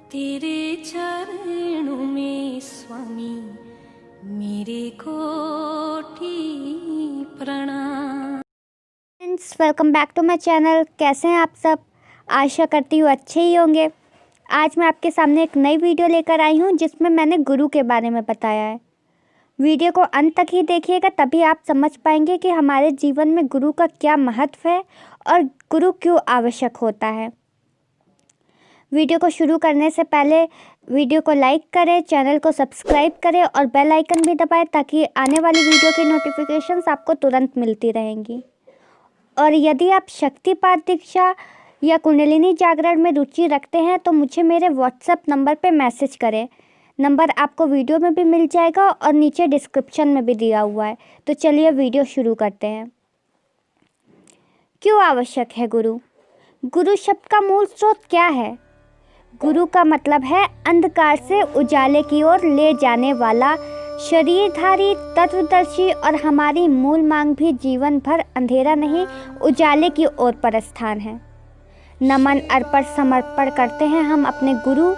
तेरे चरणों में स्वामी मेरे कोटि प्रणाम। Friends, welcome back to my channel. कैसे हैं आप सब? आशा करती हूँ अच्छे ही होंगे। आज मैं आपके सामने एक नई वीडियो लेकर आई हूँ जिसमें मैंने गुरु के बारे में बताया है। वीडियो को अंत तक ही देखिएगा, तभी आप समझ पाएंगे कि हमारे जीवन में गुरु का क्या महत्व है और गुरु क्यों आवश्यक होता है। वीडियो को शुरू करने से पहले वीडियो को लाइक करें, चैनल को सब्सक्राइब करें और बेल आइकन भी दबाएं ताकि आने वाली वीडियो की नोटिफिकेशंस आपको तुरंत मिलती रहेंगी। और यदि आप शक्तिपात दीक्षा या कुंडलिनी जागरण में रुचि रखते हैं तो मुझे मेरे व्हाट्सएप नंबर पे मैसेज करें। नंबर आपको वीडियो में भी मिल जाएगा और नीचे डिस्क्रिप्शन में भी दिया हुआ है। तो चलिए वीडियो शुरू करते हैं। क्यों आवश्यक है गुरु? गुरु शब्द का मूल स्रोत क्या है? गुरु का मतलब है अंधकार से उजाले की ओर ले जाने वाला, शरीरधारी, तत्वदर्शी। और हमारी मूल मांग भी जीवन भर अंधेरा नहीं, उजाले की ओर प्रस्थान है। नमन अर्पण समर्पण करते हैं हम अपने गुरु,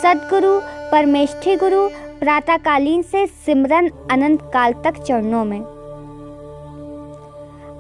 सदगुरु, परमेष्ठी गुरु, प्रातःकालीन से सिमरन अनंत काल तक चरणों में।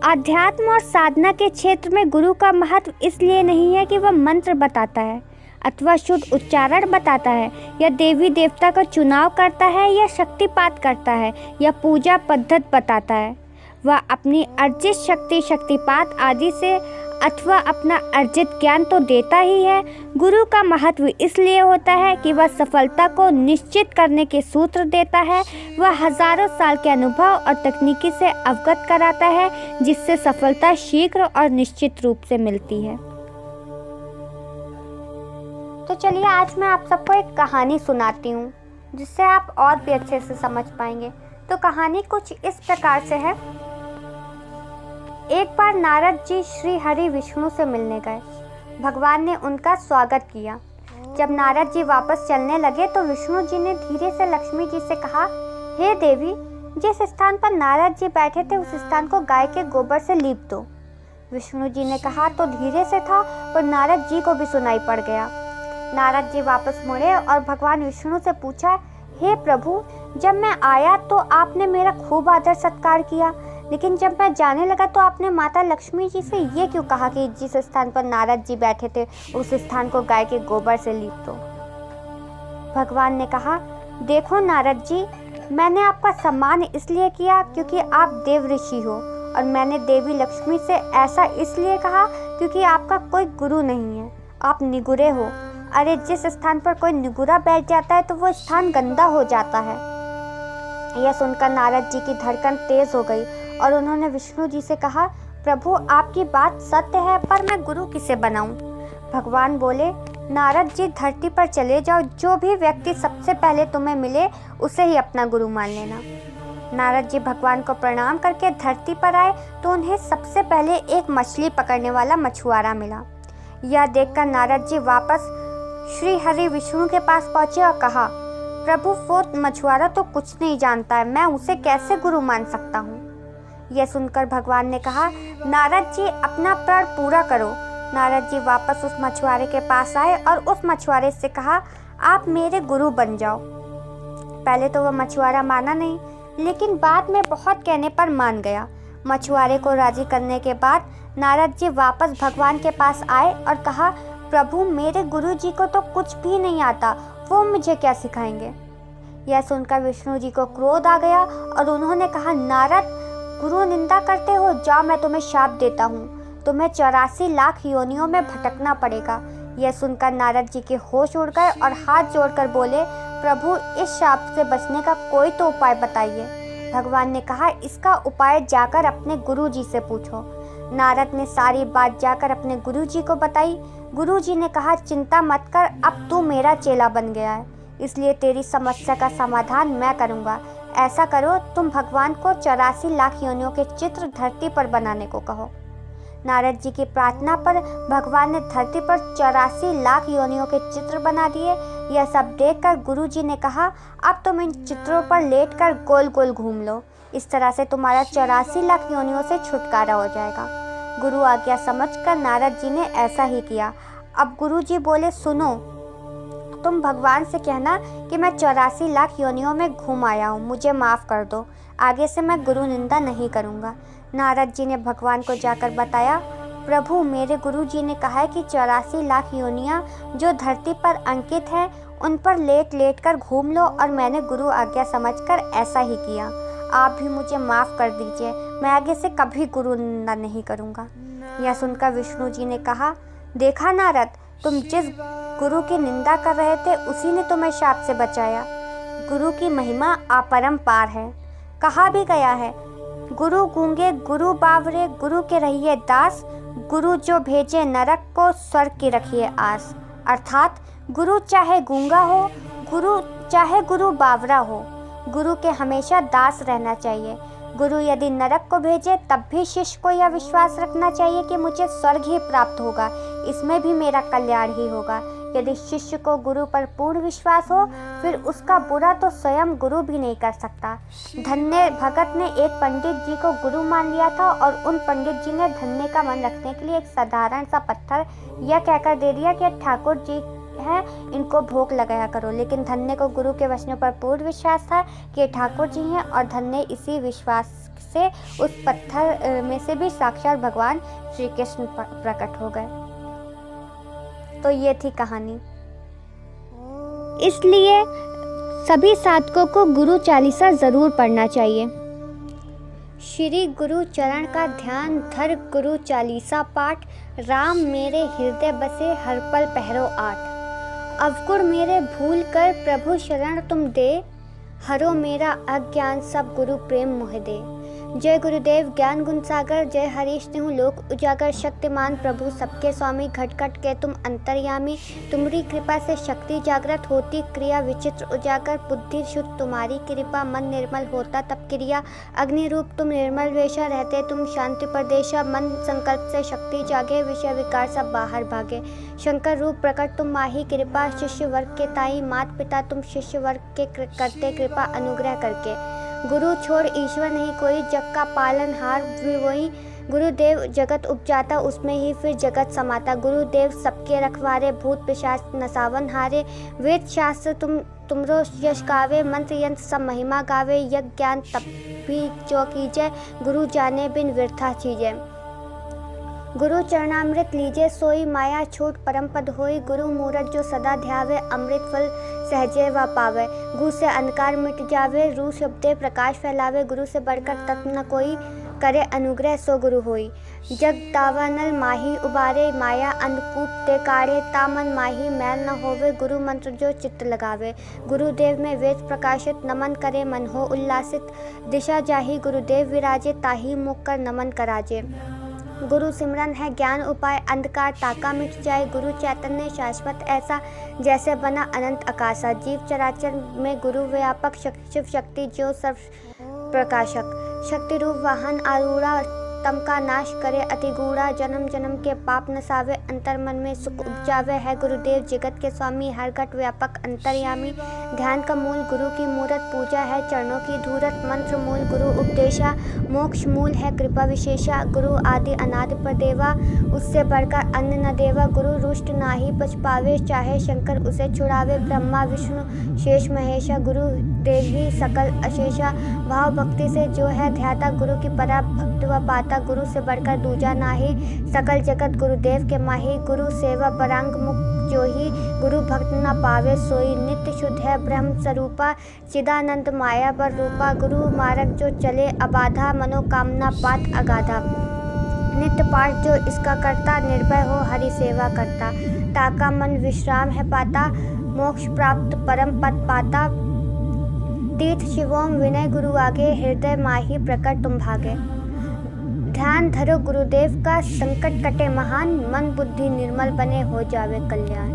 आध्यात्म और साधना के क्षेत्र में गुरु का महत्व इसलिए नहीं है कि वह मंत्र बताता है अथवा शुद्ध उच्चारण बताता है, या देवी देवता का चुनाव करता है, या शक्तिपात करता है, या पूजा पद्धत बताता है। वह अपनी अर्जित शक्ति, शक्तिपात आदि से अथवा अपना अर्जित ज्ञान तो देता ही है। गुरु का महत्व इसलिए होता है कि वह सफलता को निश्चित करने के सूत्र देता है। वह हजारों साल के अनुभव और तकनीकी से अवगत कराता है, जिससे सफलता शीघ्र और निश्चित रूप से मिलती है। तो चलिए आज मैं आप सबको एक कहानी सुनाती हूँ जिससे आप और भी अच्छे से समझ पाएंगे। तो कहानी कुछ इस प्रकार से है। एक बार नारद जी श्री हरि विष्णु से मिलने गए। भगवान ने उनका स्वागत किया। जब नारद जी वापस चलने लगे तो विष्णु जी ने धीरे से लक्ष्मी जी से कहा, हे देवी, जिस स्थान पर नारद जी बैठे थे उस स्थान को गाय के गोबर से लीप दो। विष्णु जी ने कहा तो धीरे से था पर नारद जी को भी सुनाई पड़ गया। नारद जी वापस मुड़े और भगवान विष्णु से पूछा, हे प्रभु, जब मैं आया तो आपने मेरा खूब आदर सत्कार किया, लेकिन जब मैं जाने लगा तो आपने माता लक्ष्मी जी से ये क्यों कहा कि जिस स्थान पर नारद जी बैठे थे उस स्थान को गाय के गोबर से लीप दो। भगवान ने कहा, देखो नारद जी, मैंने आपका सम्मान इसलिए किया क्योंकि आप देव ऋषि हो, और मैंने देवी लक्ष्मी से ऐसा इसलिए कहा क्योंकि आपका कोई गुरु नहीं है, आप निगुरे हो। अरे जिस स्थान पर कोई निगुरा बैठ जाता है तो वो स्थान गंदा हो जाता है। यह सुनकर नारद जी की धड़कन तेज हो गई और उन्होंने विष्णु जी से कहा, प्रभु आपकी बात सत्य है, पर मैं गुरु किसे बनाऊं? भगवान बोले, नारद जी धरती पर चले जाओ, जो भी व्यक्ति सबसे पहले तुम्हें मिले उसे ही अपना गुरु मान लेना। नारद जी भगवान को प्रणाम करके धरती पर आए तो उन्हें सबसे पहले एक मछली पकड़ने वाला मछुआरा मिला। यह देखकर नारद जी वापस श्री हरि विष्णु के पास पहुंचे और कहा, प्रभु वो मछुआरा तो कुछ नहीं जानता है, मैं उसे कैसे गुरु मान सकता हूँ। यह सुनकर भगवान ने कहा, नारद जी अपना प्रण पूरा करो। नारद जी वापस उस मछुआरे के पास आए और उस मछुआरे से कहा, आप मेरे गुरु बन जाओ। पहले तो वह मछुआरा माना नहीं, लेकिन बाद में बहुत कहने पर मान गया। मछुआरे को राजी करने के बाद नारद जी वापस भगवान के पास आए और कहा, प्रभु मेरे गुरु जी को तो कुछ भी नहीं आता, वो मुझे क्या सिखाएंगे। यह सुनकर विष्णु जी को क्रोध आ गया और उन्होंने कहा, नारद, गुरु निंदा करते हो, जाओ मैं तुम्हें शाप देता हूँ, तुम्हें 84 लाख योनियों में भटकना पड़ेगा। यह सुनकर नारद जी के होश उड़ गए और हाथ जोड़कर बोले, प्रभु इस शाप से बचने का कोई तो उपाय बताइए। भगवान ने कहा, इसका उपाय जाकर अपने गुरु जी से पूछो। नारद ने सारी बात जाकर अपने गुरु जी को बताई। गुरु जी ने कहा, चिंता मत कर, अब तू मेरा चेला बन गया है, इसलिए तेरी समस्या का समाधान मैं करूँगा। ऐसा करो, तुम भगवान को 84 लाख योनियों के चित्र धरती पर बनाने को कहो। नारद जी की प्रार्थना पर भगवान ने धरती पर 84 लाख योनियों के चित्र बना दिए। यह सब देखकर गुरु जी ने कहा, अब तुम इन चित्रों पर लेटकर गोल गोल घूम लो, इस तरह से तुम्हारा 84 लाख योनियों से छुटकारा हो जाएगा। गुरु आज्ञा समझकर नारद जी ने ऐसा ही किया। अब गुरु जी बोले, सुनो, तुम भगवान से कहना कि मैं 84 लाख योनियों में घूम आया हूँ, मुझे माफ़ कर दो। आगे से मैं गुरु निंदा नहीं करूँगा। नारद जी ने भगवान को जाकर बताया, प्रभु मेरे गुरु जी ने कहा है कि 84 लाख योनियाँ जो धरती पर अंकित है उन पर लेट लेट कर घूम लो, और मैंने गुरु आज्ञा समझकर ऐसा ही किया। आप भी मुझे माफ़ कर दीजिए, मैं आगे से कभी गुरु निंदा नहीं करूँगा। यह सुनकर विष्णु जी ने कहा, देखा नारद, तुम जिस गुरु की निंदा कर रहे थे उसी ने तुम्हें शाप से बचाया। गुरु की महिमा अपरंपार है। कहा भी गया है, गुरु गूंगे गुरु बावरे, गुरु के रहिए दास, गुरु जो भेजे नरक को स्वर्ग की रखिए आस। अर्थात गुरु चाहे गूंगा हो, गुरु चाहे गुरु बावरा हो, गुरु के हमेशा दास रहना चाहिए। गुरु यदि नरक को भेजे तब भी शिष्य को यह विश्वास रखना चाहिए कि मुझे स्वर्ग ही प्राप्त होगा, इसमें भी मेरा कल्याण ही होगा। यदि शिष्य को गुरु पर पूर्ण विश्वास हो, फिर उसका बुरा तो स्वयं गुरु भी नहीं कर सकता। धन्य भगत ने एक पंडित जी को गुरु मान लिया था, और उन पंडित जी ने धन्य का मन रखने के लिए एक साधारण सा पत्थर यह कहकर दे दिया कि ठाकुर जी हैं, इनको भोग लगाया करो। लेकिन धन्य को गुरु के वचनों पर पूर्ण विश्वास था कि ये ठाकुर जी हैं, और धन्य इसी विश्वास से उस पत्थर में से भी साक्षात भगवान श्री कृष्ण प्रकट हो गए। तो ये थी कहानी। इसलिए सभी साधकों को गुरु चालीसा जरूर पढ़ना चाहिए। श्री गुरु चरण का ध्यान धर, गुरु चालीसा पाठ, राम मेरे हृदय बसे हर पल पहरो आठ। अवगुण मेरे भूल कर प्रभु शरण तुम दे, हरो मेरा अज्ञान सब गुरु प्रेम मोह दे। जय गुरुदेव ज्ञान गुण सागर, जय हरीश तिहु लोक उजागर। शक्तिमान प्रभु सबके स्वामी, घट घट के तुम अंतर्यामी। तुम्हारी कृपा से शक्ति जागृत होती, क्रिया विचित्र उजागर। बुद्धि शुद्ध तुम्हारी कृपा, मन निर्मल होता तब क्रिया। अग्नि रूप तुम निर्मल वेशा, रहते तुम शांति प्रदेशा। मन संकल्प से शक्ति जागे, विषय विकार सब बाहर भागे। शंकर रूप प्रकट तुम माही कृपा, शिष्य वर्ग के ताई। मात पिता तुम शिष्य वर्ग के करते कृपा अनुग्रह करके। गुरु छोड़ ईश्वर नहीं कोई, जग का पालनहार भी वही। गुरुदेव जगत उपजाता, उसमें ही फिर जगत समाता। गुरुदेव सबके रखवारे, भूत पिशाच नसावन हारे। वेद शास्त्र तुमरो यश गावे, मंत्र यंत्र सब महिमा गावे। यज्ञ ज्ञान तप भी जो कीजय, गुरु जाने बिन व्यर्था चीजें। गुरु चरणामृत लीजे सोई, माया छूट परम पद होई। गुरु मूरत जो सदा ध्यावे, अमृत फल सहजे व पावे। गुरु से अंधकार मिट जावे, रू शब्दे प्रकाश फैलावे। गुरु से बढ़कर तत्व न कोई, करे अनुग्रह सो गुरु होई। जग दावानल माही उबारे, माया अंधकूप ते काढ़े। तामन माही मैल न होवे, गुरु मंत्र जो चित्त लगावे। गुरुदेव में वेद प्रकाशित, नमन करे मन हो उल्लासित। दिशा जाही गुरुदेव विराजे, ताही मुख कर नमन कराजे। गुरु सिमरन है ज्ञान उपाय, अंधकार ताका मिट जाए। गुरु चैतन्य शाश्वत ऐसा, जैसे बना अनंत आकाशा। जीव चराचर में गुरु व्यापक, शिव शक्ति जो सर्व प्रकाशक। शक्ति रूप वाहन आरूढ़ा, तम का नाश करे अति गूढ़ा। जन्म जन्म के पाप नसावे, अंतर मन में सुख उपजावे। है गुरुदेव जगत के स्वामी, हर घट व्यापक अंतर्यामी। ध्यान का मूल गुरु की मूरत, पूजा है चरणों की धूरत। मंत्र मूल गुरु उपदेशा, मोक्ष मूल है कृपा विशेषा। गुरु आदि अनादि प्रदेवा, उससे बढ़कर अन्य न देवा। गुरु रुष्ट नाही पछ पावे, चाहे शंकर उसे छुड़ावे। ब्रह्मा विष्णु शेष महेशा, गुरु देव ही सकल अशेषा। भाव भक्ति से जो है ध्याता, गुरु की परा भक्त व पाता। गुरु से बढ़कर दूजा नाही, सकल जगत गुरुदेव के माही। गुरु सेवा बरांग मुख जो ही, गुरु भक्त न पावे सोई। नित्य शुद्ध है ब्रह्म स्वरूपा, चिदानंद माया पर रूपा। गुरु मार्ग जो चले अबाधा, मनोकामना पात अगाधा। नित्य पाठ जो इसका करता, निर्भय हो हरि सेवा करता। ताका मन विश्राम है पाता, मोक्ष प्राप्त परम पद पाता। तीर्थ शिवोम विनय गुरु आगे, हृदय माही प्रकट तुम भागे। ध्यान धरो गुरुदेव का, संकट कटे महान। मन बुद्धि निर्मल बने, हो जावे कल्याण।